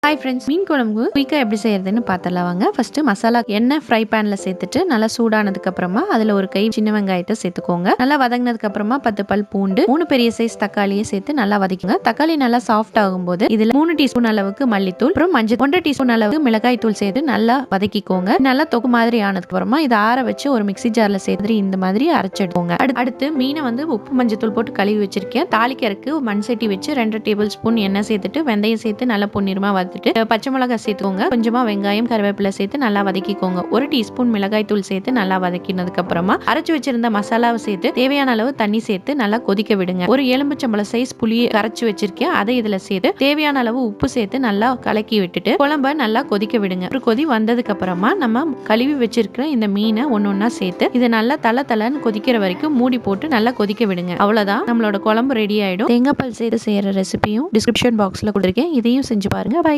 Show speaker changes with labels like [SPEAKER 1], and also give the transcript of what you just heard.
[SPEAKER 1] Hi friends, மீன் குழம்பு குயிக்காக எப்படி செய்யறதுன்னு பார்த்துடலாம் வாங்க. ஃபர்ஸ்ட் மசாலா எண்ணெய் ஃப்ரை பேனில் சேர்த்துட்டு நல்லா சூடானதுக்கு அப்புறமா அதில் ஒரு கை சின்ன வெங்காயத்தை சேர்த்துக்கோங்க. நல்லா வதங்கினதுக்கு அப்புறமா 10 பல் பூண்டு, 3 பெரிய சைஸ் தக்காளியை சேர்த்து நல்லா வதக்குங்க. தக்காளி நல்லா சாஃப்ட் ஆகும்போது இதில் 3 டீஸ்பூன் அளவுக்கு மல்லித்தூள், அப்புறம் மஞ்சள் 1 டீஸ்பூன் அளவுக்கு மிளகாய் தூள் சேர்த்து நல்லா வதக்கிக்கோங்க. நல்லா தொக்கு மாதிரி ஆனதுக்கு அப்புறமா இதை ஆற வச்சு ஒரு மிக்ஸி ஜார்ல சேர்த்து இந்த மாதிரி அரைச்சிடுவோங்க. அடுத்து மீனை உப்பு மஞ்சள் தூள் போட்டு கழுவி வச்சிருக்கேன். தாளிக்கிறதுக்கு மண் சட்டி வச்சு 2 டேபிள் ஸ்பூன் எண்ணெய் சேர்த்துட்டு வெந்தயம் சேர்த்து நல்லா பொன்னிறமா பச்சை மிளகாய் சேர்த்துக்கோங்க. கொஞ்சமா வெங்காயம் கருவேப்பிலை சேர்த்து நல்லா வதக்கிக்கோங்க. 1 டீஸ்பூன் மிளகாய் தூள் சேர்த்து நல்லா வதக்கினதுக்கு அப்புறமா அரைச்சு வச்சிருந்த மசாலாவை சேர்த்து தேவையான அளவு தண்ணி சேர்த்து நல்லா கொதிக்க விடுங்க. ஒரு எலும்புச்சம்பளம் சைஸ் புளியை கரைச்சு வச்சிருக்கேன், அதை இதுல சேர்த்து தேவையான அளவு உப்பு சேர்த்து நல்லா கலக்கி விட்டுட்டு குழம்ப நல்லா கொதிக்க விடுங்க. ஒரு கொதி வந்ததுக்கு அப்புறமா நம்ம கழுவி வச்சிருக்கிற இந்த மீனை ஒன்னொன்னா சேர்த்து இதை நல்லா தளன்னு கொதிக்கிற வரைக்கும் மூடி போட்டு நல்லா கொதிக்க விடுங்க. அவ்வளவுதான், நம்மளோட குழம்பு ரெடி ஆயிடும். தேங்காய் பால் சேர்த்து செய்யற ரெசிபியும் டிஸ்கிரிப்ஷன் பாக்ஸ்ல கொடுத்திருக்கேன், இதையும் செஞ்சு பாருங்க. பை.